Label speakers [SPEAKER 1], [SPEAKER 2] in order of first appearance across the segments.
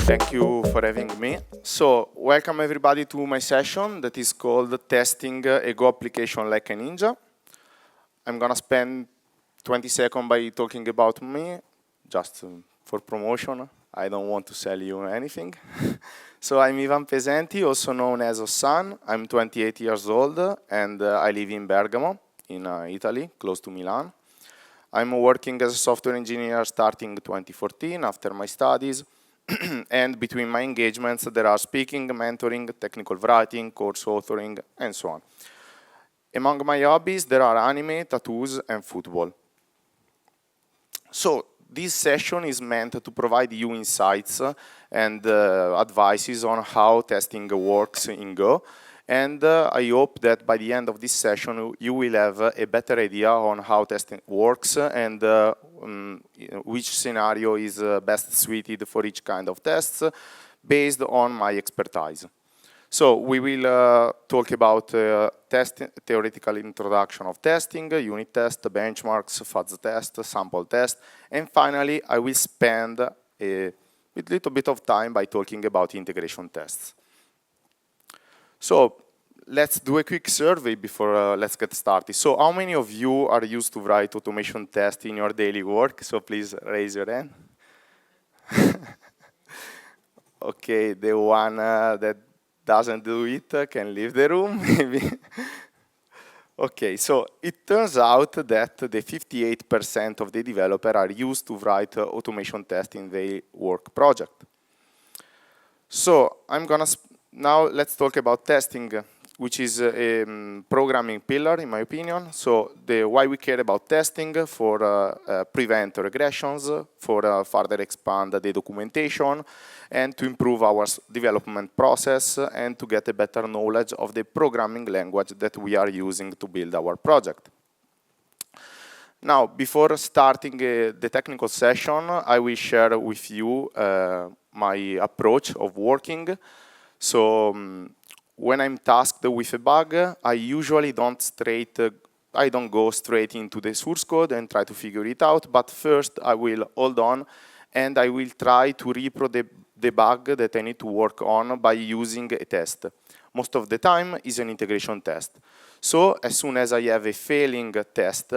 [SPEAKER 1] Thank you for having me. So, welcome everybody to my session that is called Testing a Go Application Like a Ninja. I'm gonna spend 20 seconds by talking about me, just for promotion. I don't want to sell you anything. So I'm Ivan Pesenti, also known as Ossan. I'm 28 years old and I live in Bergamo, in Italy, close to Milan. I'm working as a software engineer starting 2014 after my studies. And between my engagements, there are speaking, mentoring, technical writing, course authoring, and so on. Among my hobbies, there are anime, tattoos, and football. So this session is meant to provide you insights and advices on how testing works in Go. And I hope that by the end of this session, you will have a better idea on how testing works and which scenario is best suited for each kind of tests based on my expertise. So we will talk about theoretical introduction of testing, unit test, benchmarks, fuzz test, sample test, and finally I will spend a little bit of time by talking about integration tests. So let's do a quick survey before let's get started. So how many of you are used to write automation tests in your daily work? So please raise your hand. Okay, the one that doesn't do it can leave the room, maybe. Okay, so it turns out that the 58% of the developers are used to write automation tests in their work project. So now let's talk about testing, which is a programming pillar, in my opinion. So why we care about testing: for prevent regressions, for further expand the documentation, and to improve our development process, and to get a better knowledge of the programming language that we are using to build our project. Now, before starting the technical session, I will share with you my approach of working. So when I'm tasked with a bug, I usually don't go straight into the source code and try to figure it out, but first I will hold on and I will try to repro the bug that I need to work on by using a test. Most of the time is an integration test. So as soon as I have a failing test,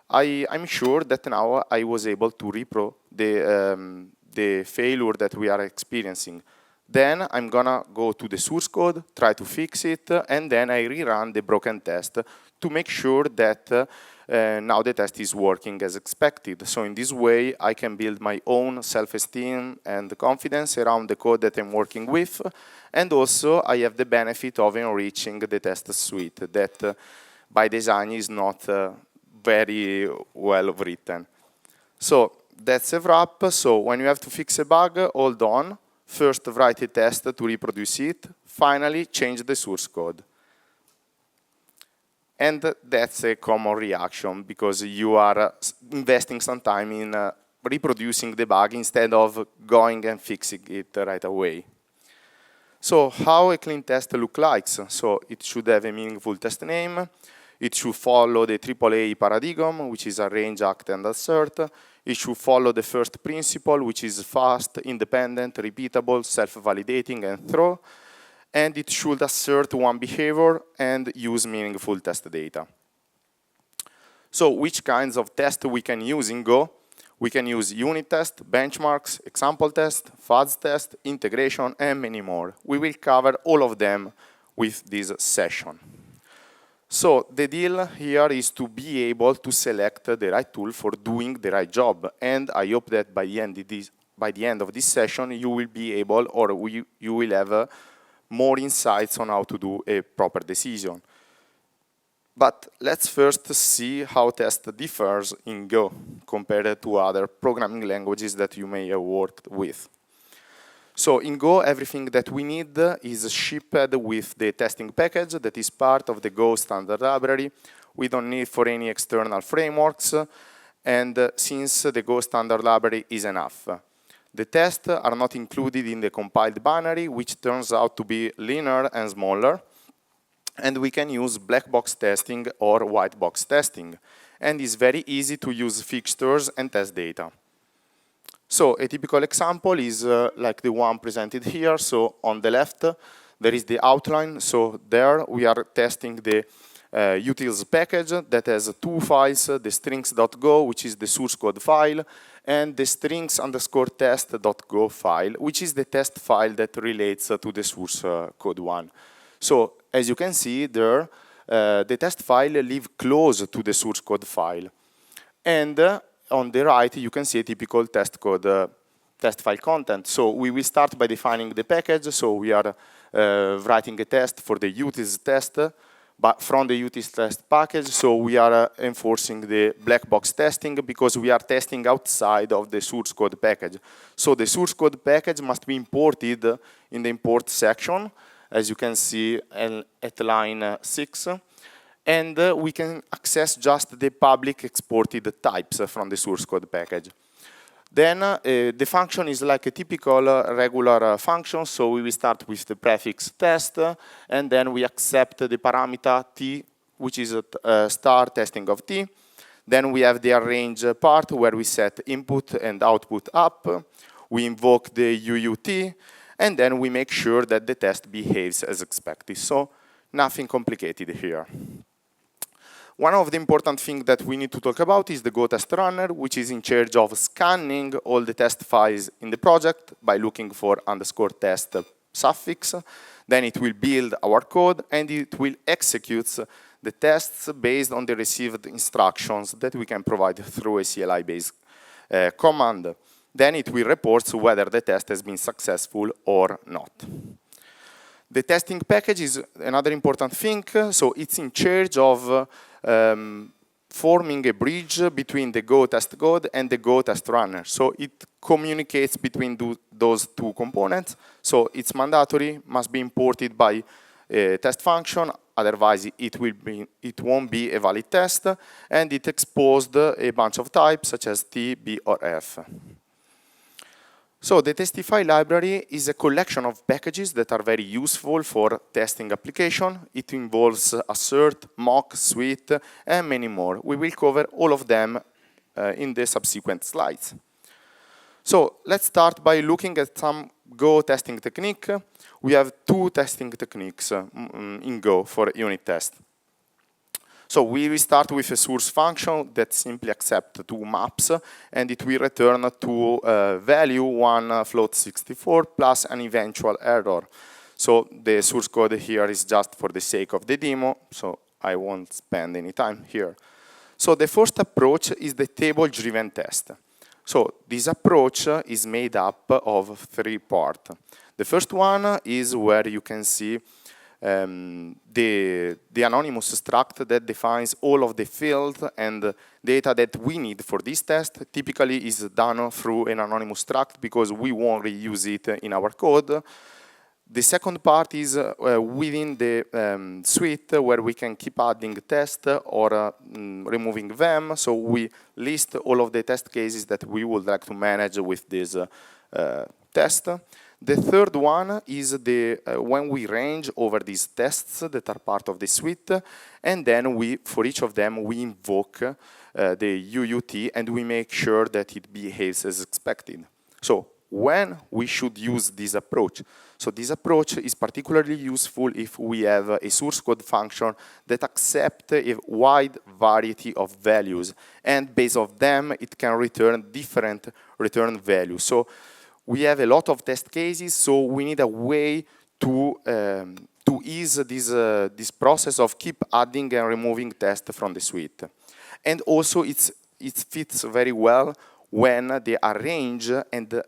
[SPEAKER 1] I'm sure that now I was able to repro the failure that we are experiencing. Then I'm gonna go to the source code, try to fix it, and then I rerun the broken test to make sure that now the test is working as expected. So in this way, I can build my own self-esteem and confidence around the code that I'm working with. And also, I have the benefit of enriching the test suite that by design is not very well written. So that's a wrap. So when you have to fix a bug, hold on. First, write a test to reproduce it. Finally, change the source code. And that's a common reaction because you are investing some time in reproducing the bug instead of going and fixing it right away. So how a clean test looks like? So it should have a meaningful test name. It should follow the AAA paradigm, which is arrange, act, and assert. It should follow the first principle, which is fast, independent, repeatable, self-validating, and thorough. And it should assert one behavior and use meaningful test data. So which kinds of tests we can use in Go? We can use unit test, benchmarks, example test, fuzz test, integration, and many more. We will cover all of them with this session. So the deal here is to be able to select the right tool for doing the right job. And I hope that by the end of this session, you will be able, or you will have more insights on how to do a proper decision. But let's first see how test differs in Go compared to other programming languages that you may have worked with. So in Go, everything that we need is shipped with the testing package that is part of the Go standard library. We don't need for any external frameworks, and since the Go standard library is enough. The tests are not included in the compiled binary, which turns out to be linear and smaller. And we can use black box testing or white box testing. And it's very easy to use fixtures and test data. So a typical example is like the one presented here. So on the left, there is the outline. So there we are testing the utils package that has two files, the strings.go, which is the source code file, and the strings_test.go file, which is the test file that relates to the source code one. So as you can see there, the test file lives close to the source code file. And on the right, you can see a typical test code, test file content. So we will start by defining the package. So we are writing a test for the utils test, but from the utils test package. So we are enforcing the black box testing because we are testing outside of the source code package. So the source code package must be imported in the import section, as you can see at line 6. And we can access just the public exported types from the source code package. Then the function is like a typical regular function, so we will start with the prefix test, and then we accept the parameter t, which is a star testing of t. Then we have the arrange part where we set input and output up. We invoke the UUT, and then we make sure that the test behaves as expected. So nothing complicated here. One of the important things that we need to talk about is the Go test runner, which is in charge of scanning all the test files in the project by looking for _test suffix. Then it will build our code, and it will execute the tests based on the received instructions that we can provide through a CLI-based command. Then it will report whether the test has been successful or not. The testing package is another important thing. So it's in charge of forming a bridge between the Go test code and the Go test runner. So it communicates between those two components. So it's mandatory, must be imported by a test function, otherwise it won't be a valid test, and it exposed a bunch of types such as T, B, or F. So the Testify library is a collection of packages that are very useful for testing application. It involves assert, mock, sweet, and many more. We will cover all of them in the subsequent slides. So let's start by looking at some Go testing technique. We have two testing techniques in Go for unit test. So we will start with a source function that simply accepts two maps, and it will return to value one float 64 plus an eventual error. So the source code here is just for the sake of the demo, so I won't spend any time here. So the first approach is the table-driven test. So this approach is made up of three parts. The first one is where you can see the anonymous struct that defines all of the fields and data that we need for this test. Typically is done through an anonymous struct because we won't reuse it in our code. The second part is within the suite where we can keep adding tests or removing them. So we list all of the test cases that we would like to manage with this test. The third one is when we range over these tests that are part of the suite, and then for each of them we invoke the UUT and we make sure that it behaves as expected. So when we should use this approach? So this approach is particularly useful if we have a source code function that accepts a wide variety of values, and based on them it can return different return values. So we have a lot of test cases, so we need a way to ease this process of keep adding and removing tests from the suite. And also it fits very well when the arrange and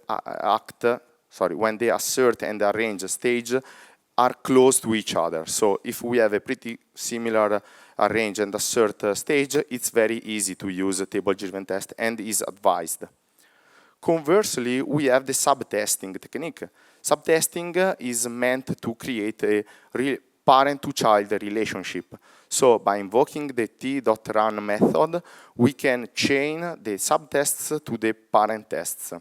[SPEAKER 1] when the assert and arrange stage are close to each other. So if we have a pretty similar arrange and assert stage, it's very easy to use a table-driven test and is advised. Conversely, we have the sub-testing technique. Sub-testing is meant to create a parent-to-child relationship. So by invoking the t.run method, we can chain the subtests to the parent tests.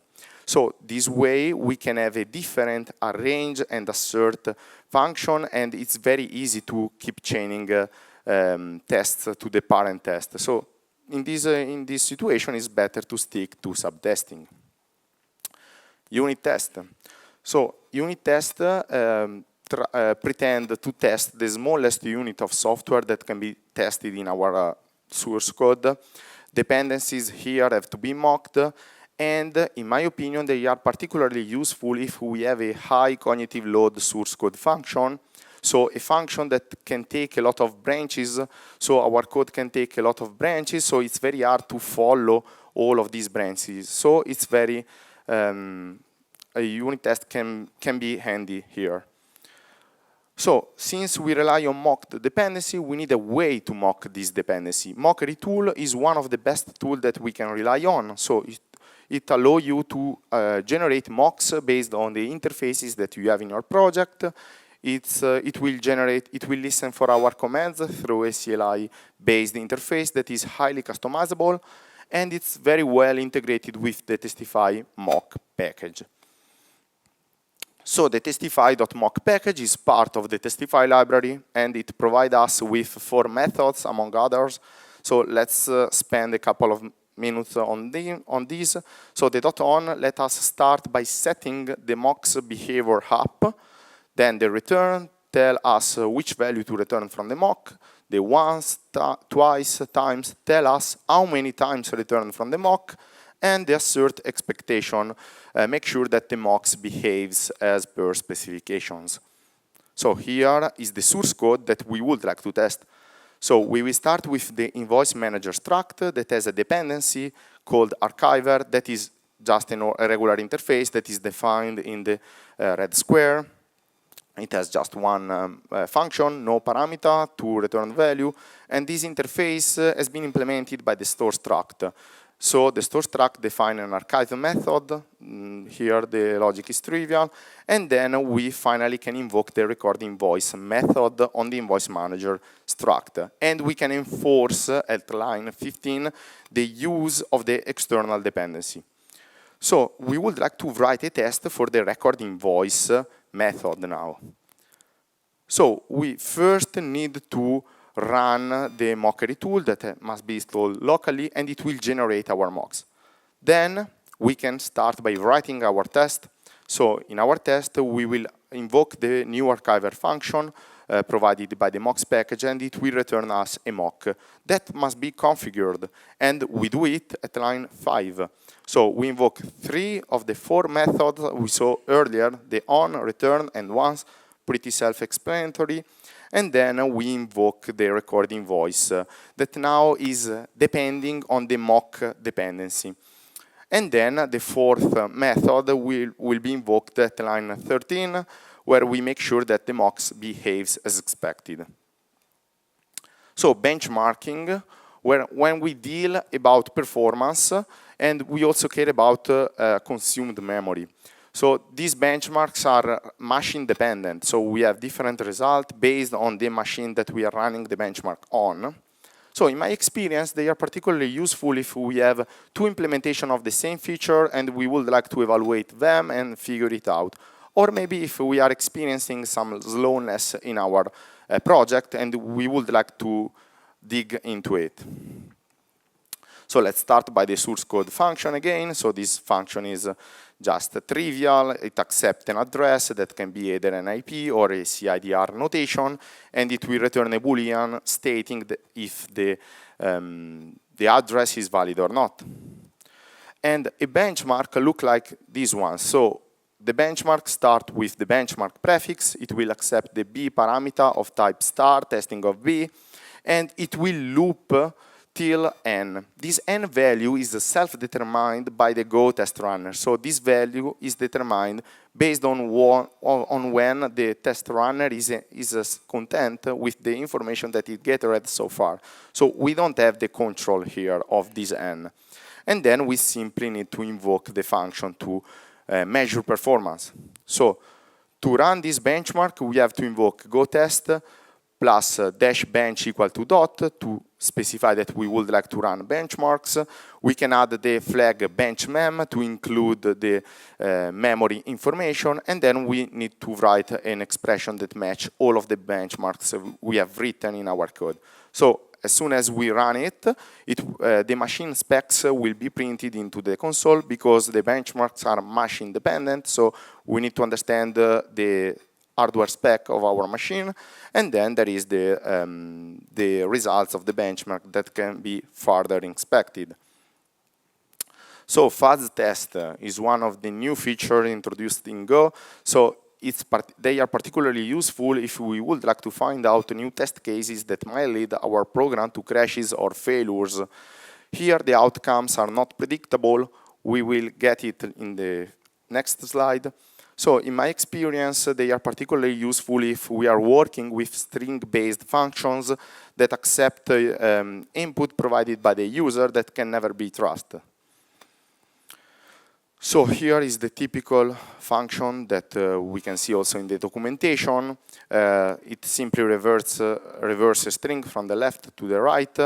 [SPEAKER 1] So this way, we can have a different arrange and assert function, and it's very easy to keep chaining tests to the parent test. So in this situation, it's better to stick to sub-testing. unit test. So unit test pretend to test the smallest unit of software that can be tested in our source code. Dependencies here have to be mocked, and in my opinion, they are particularly useful if we have a high cognitive load source code function. So a function that can take a lot of branches, so our code can take a lot of branches, so it's very hard to follow all of these branches. So it's very, a unit test can be handy here. So since we rely on mocked dependency, we need a way to mock this dependency. Mockery tool is one of the best tools that we can rely on. So it allows you to generate mocks based on the interfaces that you have in your project. It will listen for our commands through a CLI-based interface that is highly customizable, and it's very well integrated with the Testify mock package. So the testify.mock package is part of the Testify library, and it provides us with 4 methods, among others. So let's spend a couple of minutes on these. So the .on, let us start by setting the mock's behavior up. Then the return tell us which value to return from the mock. The once, twice, times tell us how many times return from the mock. And the assert expectation, make sure that the mocks behaves as per specifications. So here is the source code that we would like to test. So we will start with the invoice manager struct that has a dependency called archiver that is just a regular interface that is defined in the red square. It has just one function, no parameter to return value, and this interface has been implemented by the store struct. So the store struct defines an archive method. Here the logic is trivial, and then we finally can invoke the record invoice method on the invoice manager struct, and we can enforce at line 15 the use of the external dependency. So we would like to write a test for the record invoice method now. So we first need to run the mockery tool that must be installed locally, and it will generate our mocks. Then we can start by writing our test. So in our test, we will invoke the new archiver function provided by the mocks package, and it will return us a mock. That must be configured, and we do it at line 5. So we invoke 3 of the 4 methods we saw earlier, the on, return, and once, pretty self-explanatory. And then we invoke the record invoice that now is depending on the mock dependency. And then the 4th method will be invoked at line 13, where we make sure that the mocks behaves as expected. So benchmarking, when we deal about performance, and we also care about consumed memory. So these benchmarks are machine dependent. So we have different results based on the machine that we are running the benchmark on. So in my experience, they are particularly useful if we have 2 implementations of the same feature and we would like to evaluate them and figure it out. Or maybe if we are experiencing some slowness in our project and we would like to dig into it. So let's start by the source code function again. So this function is just trivial. It accepts an address that can be either an IP or a CIDR notation, and it will return a Boolean stating if the address is valid or not. And a benchmark look like this one. So the benchmark starts with the benchmark prefix. It will accept the B parameter of type star, testing of B, and it will loop till n. This n value is self-determined by the Go test runner. So this value is determined based on when the test runner is content with the information that it gathered so far. So we don't have the control here of this n. And then we simply need to invoke the function to measure performance. So to run this benchmark, we have to invoke GoTest plus dash bench equal to dot to specify that we would like to run benchmarks. We can add the flag bench mem to include the memory information, and then we need to write an expression that match all of the benchmarks we have written in our code. So as soon as we run it, the machine specs will be printed into the console because the benchmarks are machine dependent. So we need to understand the hardware spec of our machine, and then there is the results of the benchmark that can be further inspected. So fuzz test is one of the new features introduced in Go. So they are particularly useful if we would like to find out new test cases that might lead our program to crashes or failures. Here the outcomes are not predictable. We will get it in the next slide. So in my experience, they are particularly useful if we are working with string-based functions that accept input provided by the user that can never be trusted. So here is the typical function that we can see also in the documentation. It simply reverses a string from the left to the right,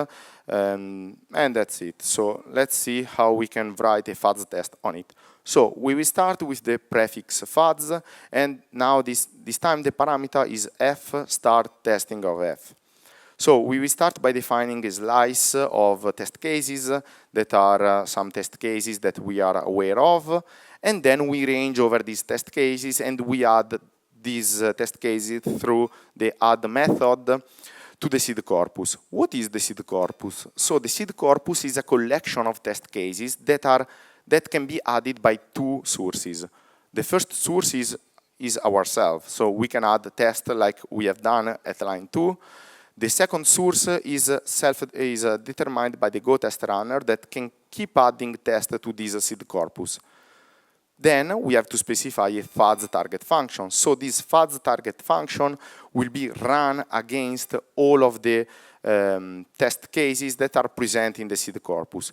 [SPEAKER 1] and that's it. So let's see how we can write a fuzz test on it. So we will start with the prefix fuzz, and now this time the parameter is f start testing of f. So we will start by defining a slice of test cases that are some test cases that we are aware of, and then we range over these test cases and we add these test cases through the add method to the seed corpus. What is the seed corpus? So the seed corpus is a collection of test cases that can be added by two sources. The first source is ourselves, so we can add a test like we have done at line 2. The second source is determined by the Go test runner that can keep adding tests to this seed corpus. Then we have to specify a fuzz target function. So this fuzz target function will be run against all of the test cases that are present in the seed corpus.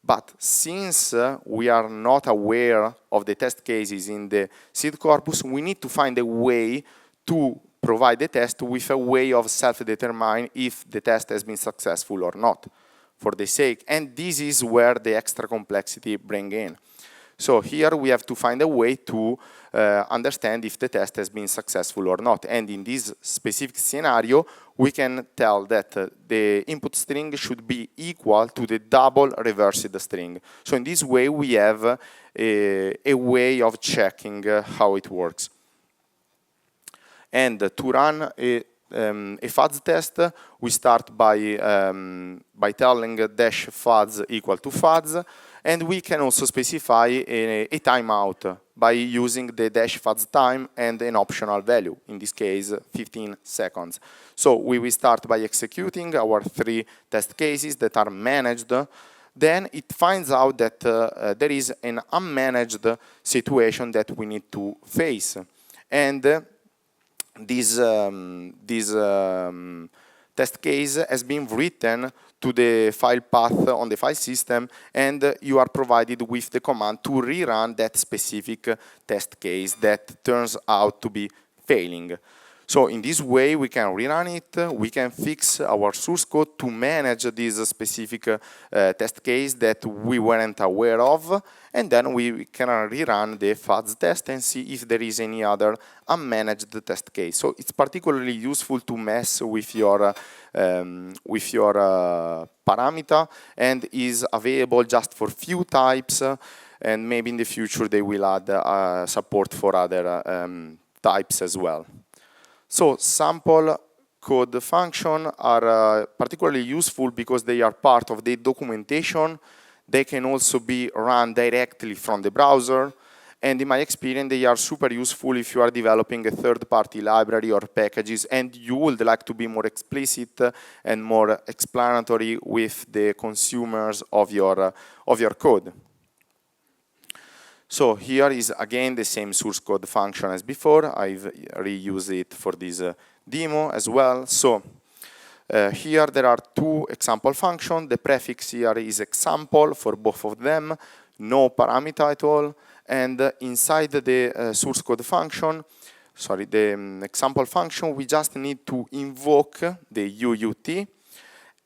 [SPEAKER 1] But since we are not aware of the test cases in the seed corpus, we need to find a way to provide the test with a way of self-determine if the test has been successful or not, for the sake. And this is where the extra complexity brings in. So here we have to find a way to understand if the test has been successful or not. And in this specific scenario, we can tell that the input string should be equal to the double reversed string. So in this way, we have a way of checking how it works. And to run a fuzz test, we start by telling dash fuzz equal to fuzz, and we can also specify a timeout by using the dash fuzz time and an optional value, in this case 15 seconds. So we will start by executing our 3 test cases that are managed. Then it finds out that there is an unmanaged situation that we need to face. And this test case has been written to the file path on the file system, and you are provided with the command to rerun that specific test case that turns out to be failing. So in this way, we can rerun it, we can fix our source code to manage this specific test case that we weren't aware of, and then we can rerun the fuzz test and see if there is any other unmanaged test case. So it's particularly useful to mess with your parameter, and is available just for few types, and maybe in the future they will add support for other types as well. So sample code functions are particularly useful because they are part of the documentation. They can also be run directly from the browser. And in my experience, they are super useful if you are developing a third-party library or packages and you would like to be more explicit and more explanatory with the consumers of your code. So here is again the same source code function as before. I've reused it for this demo as well. So here there are 2 example functions. The prefix here is example for both of them, no parameter at all. And inside the source code function, the example function, we just need to invoke the UUT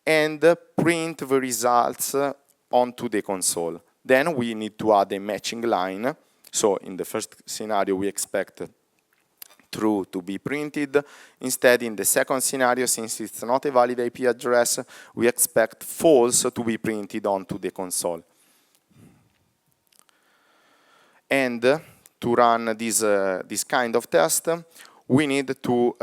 [SPEAKER 1] and print the results onto the console. Then we need to add a matching line. So in the first scenario, we expect true to be printed. Instead, in the second scenario, since it's not a valid IP address, we expect false to be printed onto the console. And to run this kind of test, we need to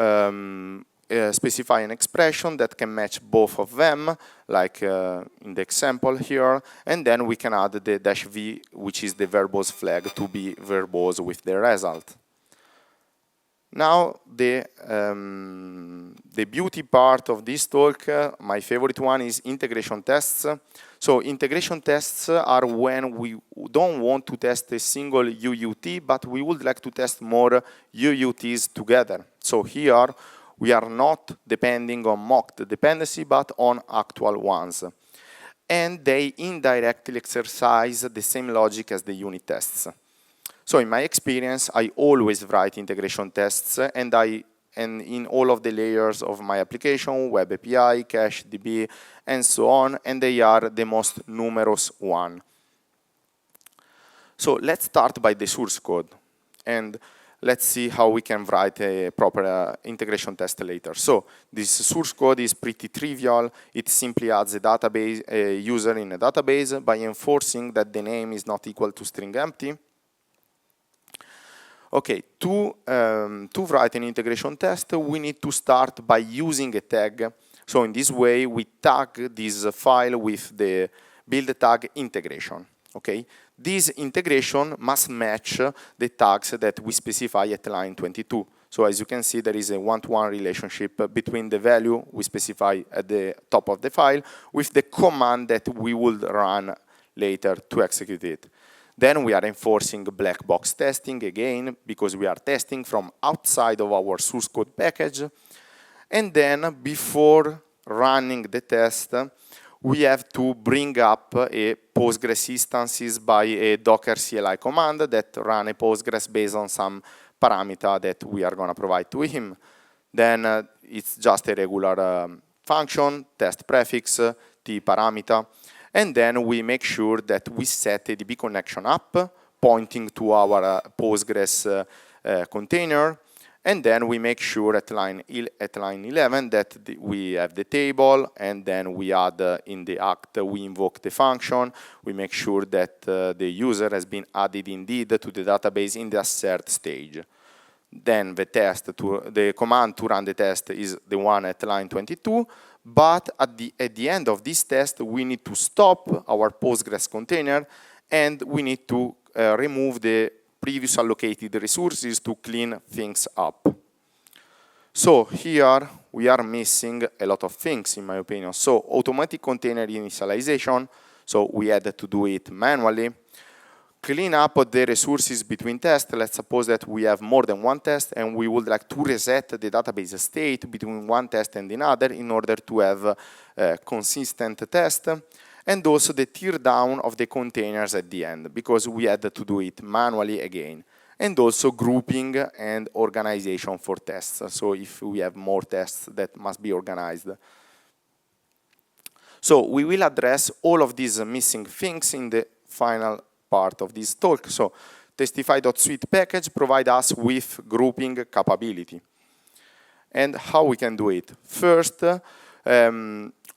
[SPEAKER 1] specify an expression that can match both of them, like in the example here, and then we can add the -v, which is the verbose flag, to be verbose with the result. Now, the beauty part of this talk, my favorite one, is integration tests. So integration tests are when we don't want to test a single UUT, but we would like to test more UUTs together. So here, we are not depending on mocked dependency, but on actual ones. And they indirectly exercise the same logic as the unit tests. So in my experience, I always write integration tests, and in all of the layers of my application, Web API, Cache, DB, and so on, and they are the most numerous one. So let's start by the source code, and let's see how we can write a proper integration test later. So this source code is pretty trivial. It simply adds a user in a database by enforcing that the name is not equal to string empty. Okay, to write an integration test, we need to start by using a tag. So in this way, we tag this file with the build tag integration. Okay, this integration must match the tags that we specify at line 22. So as you can see, there is a one-to-one relationship between the value we specify at the top of the file with the command that we will run later to execute it. Then we are enforcing black box testing again, because we are testing from outside of our source code package. And then before running the test, we have to bring up a Postgres instances by a Docker CLI command that run a Postgres based on some parameter that we are going to provide to him. Then it's just a regular function, test prefix, t parameter. And then we make sure that we set a DB connection up, pointing to our Postgres container. And then we make sure at line 11 that we have the table, and then we add in the act, we invoke the function. We make sure that the user has been added indeed to the database in the assert stage. Then the command to run the test is the one at line 22. But at the end of this test, we need to stop our Postgres container, and we need to remove the previous allocated resources to clean things up. So here we are missing a lot of things, in my opinion. So automatic container initialization, so we had to do it manually. Clean up the resources between tests. Let's suppose that we have more than one test and we would like to reset the database state between one test and another in order to have a consistent test. And also the tear down of the containers at the end, because we had to do it manually again. And also grouping and organization for tests. So if we have more tests that must be organized. So we will address all of these missing things in the final part of this talk. So testify.suite package provide us with grouping capability. And how we can do it? First,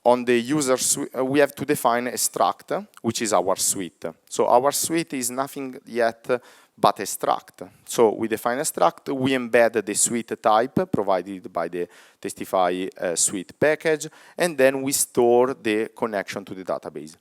[SPEAKER 1] on the user suite, we have to define a struct, which is our suite. So our suite is nothing yet but a struct. So we define a struct, we embed the suite type provided by the testify suite package, and then we store the connection to the database.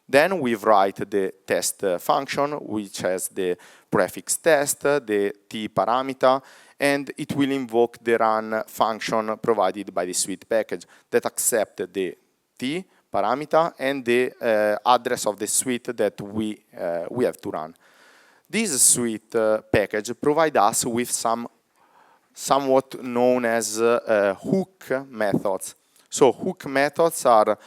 [SPEAKER 1] Then we write the test function, which has the prefix test, the t parameter, and it will invoke the run function provided by the suite package that accepts the t parameter and the address of the suite that we have to run. This suite package provides us with some somewhat known as hook methods. So hook methods are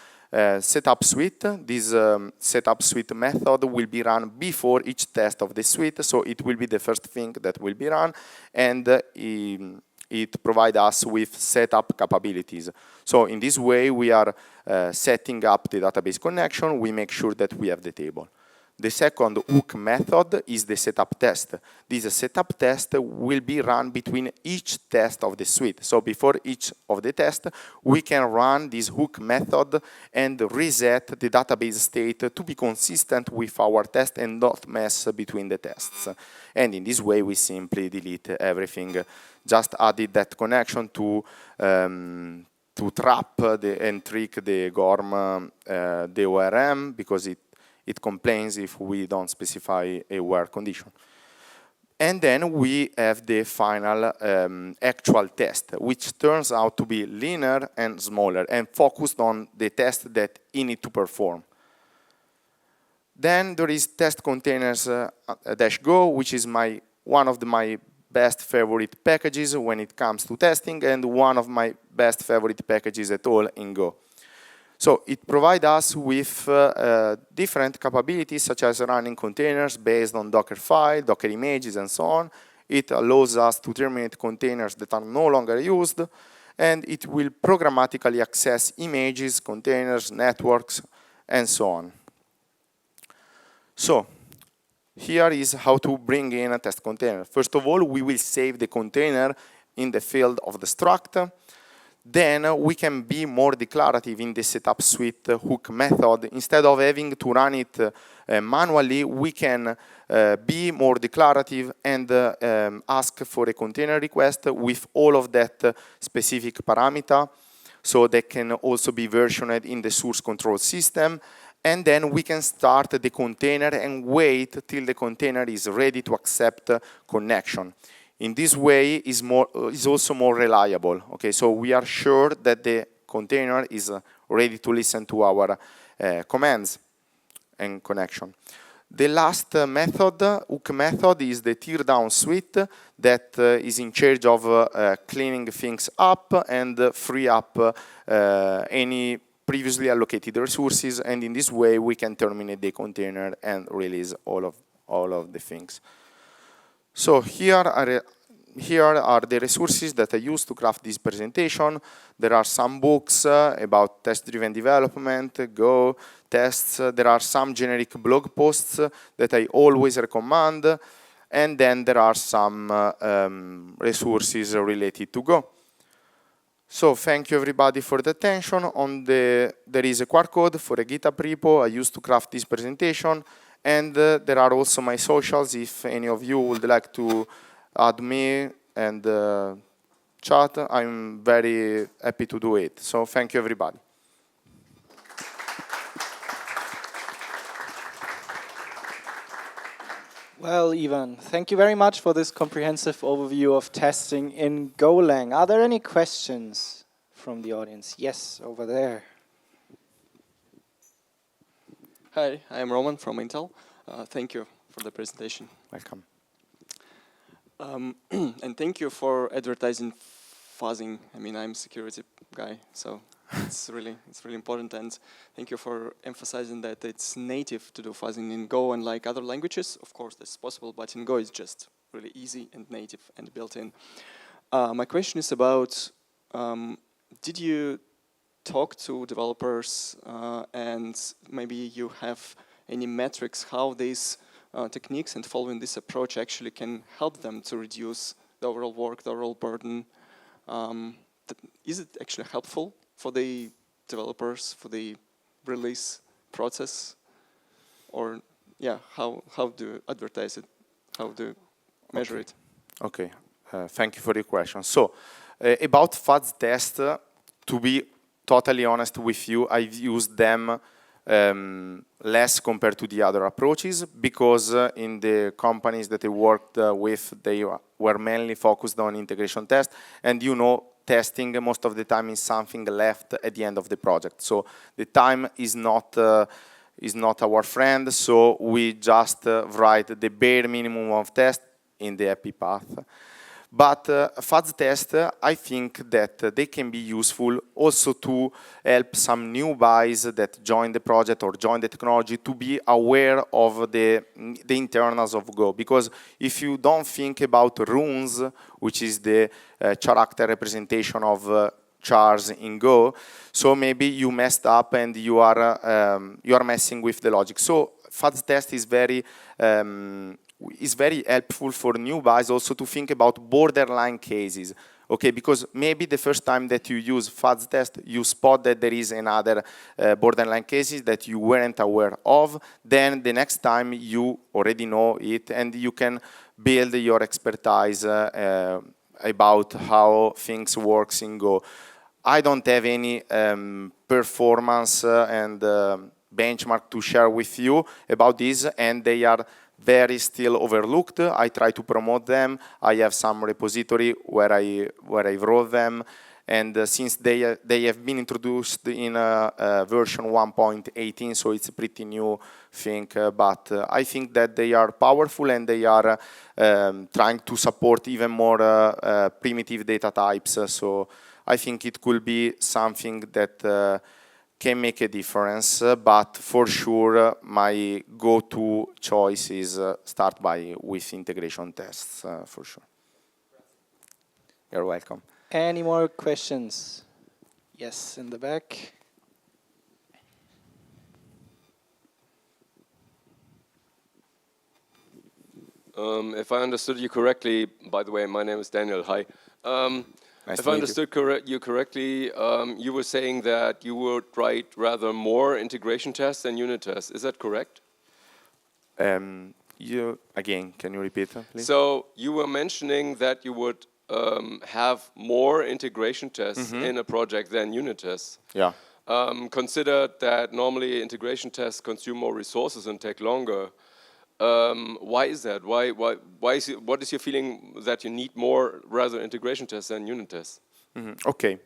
[SPEAKER 1] setup suite. This setup suite method will be run before each test of the suite, so it will be the first thing that will be run, and it provides us with setup capabilities. So in this way, we are setting up the database connection. We make sure that we have the table. The second hook method is the setup test. This setup test will be run between each test of the suite. So before each of the tests, we can run this hook method and reset the database state to be consistent with our test and not mess between the tests. And in this way, we simply delete everything. Just added that connection to trap and trick the GORM, the ORM, because it complains if we don't specify a where condition. And then we have the final actual test, which turns out to be linear and smaller and focused on the test that it needs to perform. Then there is test containers -go, which is one of my best favorite packages when it comes to testing and one of my best favorite packages at all in Go. So it provides us with different capabilities such as running containers based on Dockerfile, Docker images, and so on. It allows us to terminate containers that are no longer used, and it will programmatically access images, containers, networks, and so on. So here is how to bring in a test container. First of all, we will save the container in the field of the struct. Then we can be more declarative in the setup suite hook method. Instead of having to run it manually, we can be more declarative and ask for a container request with all of that specific parameter, so they can also be versioned in the source control system. And then we can start the container and wait till the container is ready to accept connection. In this way, is also more reliable. Okay, so we are sure that the container is ready to listen to our commands and connection. The last method, hook method, is the teardown suite that is in charge of cleaning things up and free up any previously allocated resources. And in this way, we can terminate the container and release all of the things. So here are the resources that I used to craft this presentation. There are some books about test-driven development, Go, tests. There are some generic blog posts that I always recommend. And then there are some resources related to Go. So thank you everybody for the attention. There is a QR code for a GitHub repo I used to craft this presentation. And there are also my socials if any of you would like to add me and chat. I'm very happy to do it. So thank you everybody.
[SPEAKER 2] Well, Ivan, thank you very much for this comprehensive overview of testing in Golang. Are there any questions from the audience? Yes, over there.
[SPEAKER 3] Hi, I'm Roman from Intel. Thank you for the presentation.
[SPEAKER 1] Welcome.
[SPEAKER 3] And thank you for advertising fuzzing. I mean, I'm a security guy, so it's really important. And thank you for emphasizing that it's native to do fuzzing in Go, and like other languages, of course, that's possible. But in Go, it's just really easy and native and built-in. My question is about: did you talk to developers, and maybe you have any metrics how these techniques and following this approach actually can help them to reduce the overall work, the overall burden? Is it actually helpful for the developers, for the release process? Or, yeah, how do you advertise it? How do you measure it?
[SPEAKER 1] Okay, thank you for your question. So, about fuzz test, to be totally honest with you, I've used them less compared to the other approaches, because in the companies that I worked with, they were mainly focused on integration test, and you know, testing most of the time is something left at the end of the project. So the time is not our friend, so we just write the bare minimum of test in the happy path. But fuzz test, I think that they can be useful also to help some new guys that join the project or join the technology to be aware of the internals of Go. Because if you don't think about runes, which is the character representation of chars in Go, so maybe you messed up and you are messing with the logic. So fuzz test is very helpful for new guys also to think about borderline cases. Okay, because maybe the first time that you use fuzz test, you spot that there is another borderline cases that you weren't aware of. Then the next time you already know it, and you can build your expertise about how things works in Go. I don't have any performance and benchmark to share with you about this, and they are very still overlooked. I try to promote them. I have some repository where I wrote them, and since they have been introduced in version 1.18, so it's a pretty new thing. But I think that they are powerful, and they are trying to support even more primitive data types. So I think it could be something that can make a difference, but for sure my go-to choice is start with integration tests, for sure. You're welcome.
[SPEAKER 2] Any more questions? Yes, in the back.
[SPEAKER 4] If I understood you correctly, by the way, my name is Daniel, hi.
[SPEAKER 1] Nice
[SPEAKER 4] if
[SPEAKER 1] to
[SPEAKER 4] I
[SPEAKER 1] meet
[SPEAKER 4] understood you correctly, you were saying that you would write rather more integration tests than unit tests. Is that correct?
[SPEAKER 1] Again, can you repeat, please?
[SPEAKER 4] So you were mentioning that you would have more integration tests in a project than unit tests.
[SPEAKER 1] Yeah.
[SPEAKER 4] Consider that normally integration tests consume more resources and take longer. Why is that? What is your feeling that you need more rather integration tests than unit tests?
[SPEAKER 1] Okay.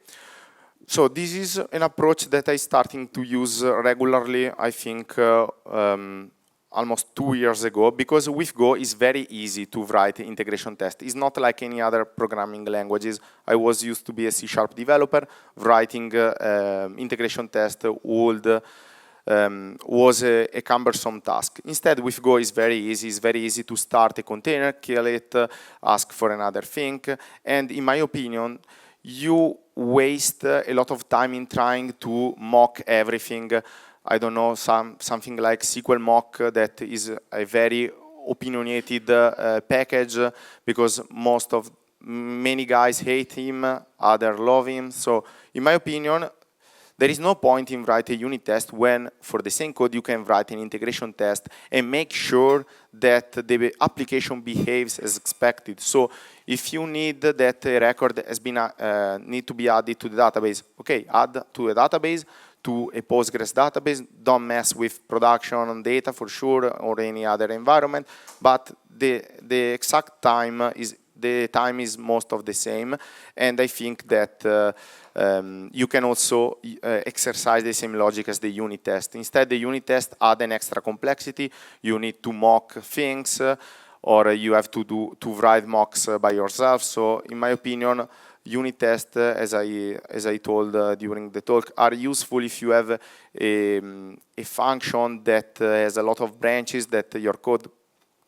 [SPEAKER 1] So this is an approach that I'm starting to use regularly, I think, almost 2 years ago, because with Go it's very easy to write integration test. It's not like any other programming languages. I was used to be a C# developer. Writing integration test was a cumbersome task. Instead, with Go it's very easy. It's very easy to start a container, kill it, ask for another thing. And in my opinion, you waste a lot of time in trying to mock everything. I don't know, something like SQL mock that is a very opinionated package, because many guys hate him, others love him. So in my opinion, there is no point in writing a unit test when, for the same code, you can write an integration test and make sure that the application behaves as expected. So if you need that a record has been need to be added to the database, okay, add to a database, to a Postgres database. Don't mess with production data for sure, or any other environment. But the exact time is most of the same, and I think that you can also exercise the same logic as the unit test. Instead, the unit test add an extra complexity. You need to mock things, or you have to write mocks by yourself. So, in my opinion, unit tests, as I told during the talk, are useful if you have a function that has a lot of branches that your code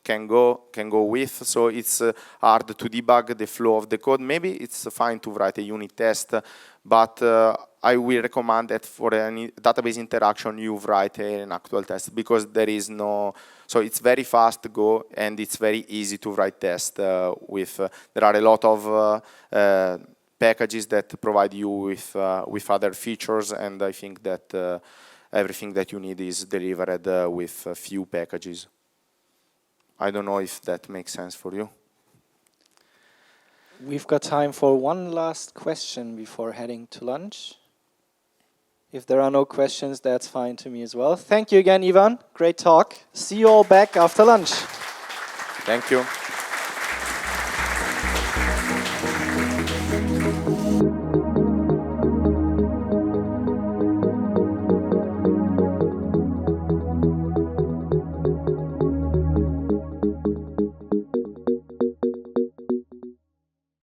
[SPEAKER 1] can go with, so it's hard to debug the flow of the code. Maybe it's fine to write a unit test, but I will recommend that for any database interaction you write an actual test, because there is no, so it's very fast to go, and it's very easy to write tests with. There are a lot of packages that provide you with other features, and I think that everything that you need is delivered with a few packages. I don't know if that makes sense for you.
[SPEAKER 2] We've got time for one last question before heading to lunch. If there are no questions, that's fine to me as well. Thank you again, Ivan. Great talk. See you all back after lunch.
[SPEAKER 1] Thank you.